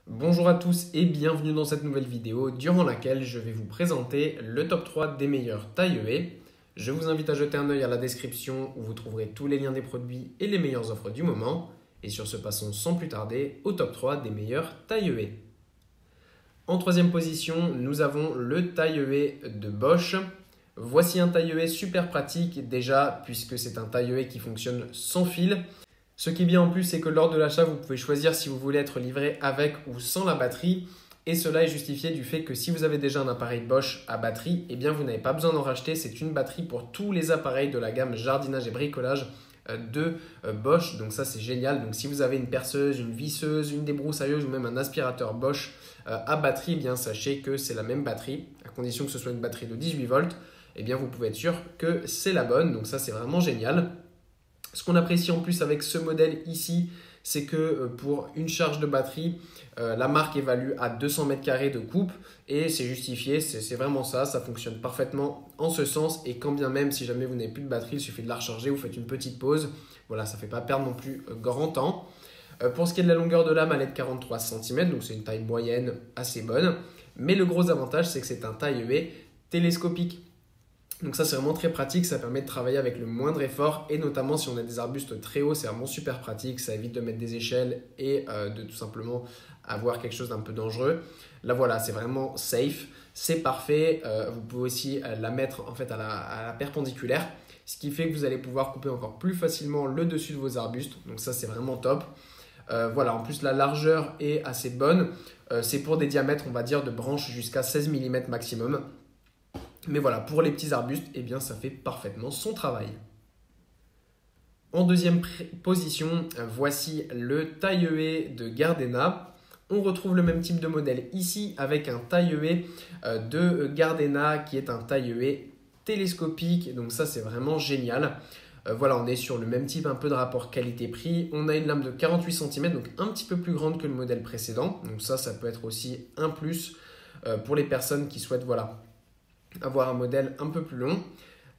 Bonjour à tous et bienvenue dans cette nouvelle vidéo durant laquelle je vais vous présenter le top 3 des meilleures tailles haies. Je vous invite à jeter un œil à la description où vous trouverez tous les liens des produits et les meilleures offres du moment. Et sur ce, passons sans plus tarder au top 3 des meilleures tailles haies. En troisième position, nous avons le taille-haie de Bosch. Voici un taille-haie super pratique déjà puisque c'est un taille-haie qui fonctionne sans fil. Ce qui est bien en plus, c'est que lors de l'achat, vous pouvez choisir si vous voulez être livré avec ou sans la batterie. Et cela est justifié du fait que si vous avez déjà un appareil Bosch à batterie, eh bien vous n'avez pas besoin d'en racheter. C'est une batterie pour tous les appareils de la gamme jardinage et bricolage de Bosch. Donc ça, c'est génial. Donc si vous avez une perceuse, une visseuse, une débroussailleuse ou même un aspirateur Bosch à batterie, eh bien sachez que c'est la même batterie. À condition que ce soit une batterie de 18 volts, eh bien vous pouvez être sûr que c'est la bonne. Donc ça, c'est vraiment génial. Ce qu'on apprécie en plus avec ce modèle ici, c'est que pour une charge de batterie, la marque évalue à 200 mètres carrés de coupe et c'est justifié, c'est vraiment ça, ça fonctionne parfaitement en ce sens et quand bien même si jamais vous n'avez plus de batterie, il suffit de la recharger, vous faites une petite pause, voilà, ça ne fait pas perdre non plus grand temps. Pour ce qui est de la longueur de lame, elle est de 43 cm, donc c'est une taille moyenne assez bonne, mais le gros avantage c'est que c'est un taille-haie télescopique. Donc ça c'est vraiment très pratique, ça permet de travailler avec le moindre effort et notamment si on a des arbustes très hauts, c'est vraiment super pratique, ça évite de mettre des échelles et de tout simplement avoir quelque chose d'un peu dangereux. Là voilà, c'est vraiment safe, c'est parfait, vous pouvez aussi la mettre en fait à la perpendiculaire, ce qui fait que vous allez pouvoir couper encore plus facilement le dessus de vos arbustes, donc ça c'est vraiment top. Voilà, en plus la largeur est assez bonne, c'est pour des diamètres on va dire de branches jusqu'à 16 mm maximum. Mais voilà, pour les petits arbustes, eh bien, ça fait parfaitement son travail. En deuxième position, voici le taille-haie de Gardena. On retrouve le même type de modèle ici avec un taille-haie de Gardena qui est un taille-haie télescopique. Donc ça, c'est vraiment génial. Voilà, on est sur le même type un peu de rapport qualité-prix. On a une lame de 48 cm, donc un petit peu plus grande que le modèle précédent. Donc ça peut être aussi un plus pour les personnes qui souhaitent, voilà, avoir un modèle un peu plus long.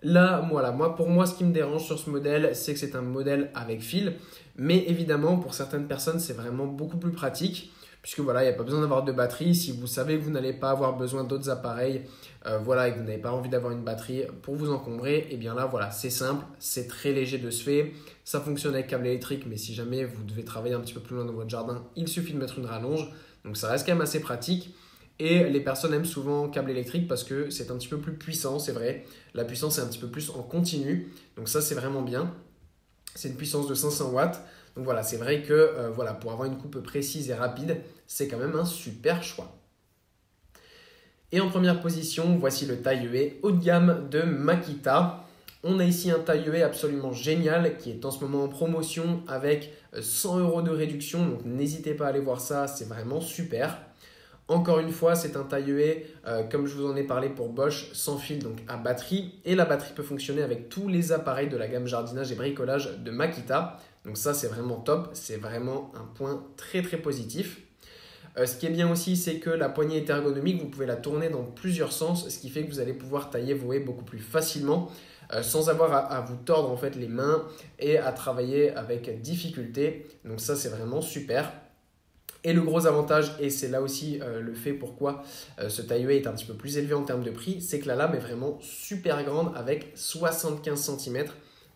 Là, voilà, pour moi, ce qui me dérange sur ce modèle, c'est que c'est un modèle avec fil. Mais évidemment, pour certaines personnes, c'est vraiment beaucoup plus pratique. Puisque voilà, il n'y a pas besoin d'avoir de batterie. Si vous savez que vous n'allez pas avoir besoin d'autres appareils, voilà, et que vous n'avez pas envie d'avoir une batterie pour vous encombrer, et bien là, voilà, c'est simple, c'est très léger de se fait. Ça fonctionne avec câble électrique, mais si jamais vous devez travailler un petit peu plus loin dans votre jardin, il suffit de mettre une rallonge. Donc ça reste quand même assez pratique. Et les personnes aiment souvent câble électrique parce que c'est un petit peu plus puissant, c'est vrai. La puissance est un petit peu plus en continu. Donc ça, c'est vraiment bien. C'est une puissance de 500 watts. Donc voilà, c'est vrai que voilà, pour avoir une coupe précise et rapide, c'est quand même un super choix. Et en première position, voici le taille-haie haut de gamme de Makita. On a ici un taille-haie absolument génial qui est en ce moment en promotion avec 100 € de réduction. Donc n'hésitez pas à aller voir ça, c'est vraiment super. Encore une fois, c'est un taille-haie, comme je vous en ai parlé pour Bosch, sans fil, donc à batterie. Et la batterie peut fonctionner avec tous les appareils de la gamme jardinage et bricolage de Makita. Donc ça, c'est vraiment top. C'est vraiment un point très très positif. Ce qui est bien aussi, c'est que la poignée est ergonomique. Vous pouvez la tourner dans plusieurs sens, ce qui fait que vous allez pouvoir tailler vos haies beaucoup plus facilement sans avoir à vous tordre en fait les mains et à travailler avec difficulté. Donc ça, c'est vraiment super. Et le gros avantage, et c'est là aussi le fait pourquoi ce taille-haie est un petit peu plus élevé en termes de prix, c'est que la lame est vraiment super grande avec 75 cm.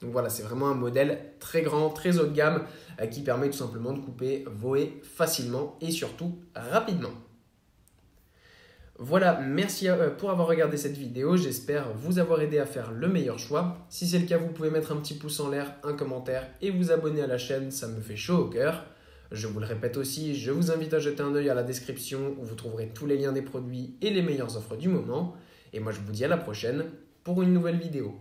Donc voilà, c'est vraiment un modèle très grand, très haut de gamme qui permet tout simplement de couper vos haies facilement et surtout rapidement. Voilà, merci pour avoir regardé cette vidéo. J'espère vous avoir aidé à faire le meilleur choix. Si c'est le cas, vous pouvez mettre un petit pouce en l'air, un commentaire et vous abonner à la chaîne, ça me fait chaud au cœur. Je vous le répète aussi, je vous invite à jeter un œil à la description où vous trouverez tous les liens des produits et les meilleures offres du moment. Et moi, je vous dis à la prochaine pour une nouvelle vidéo.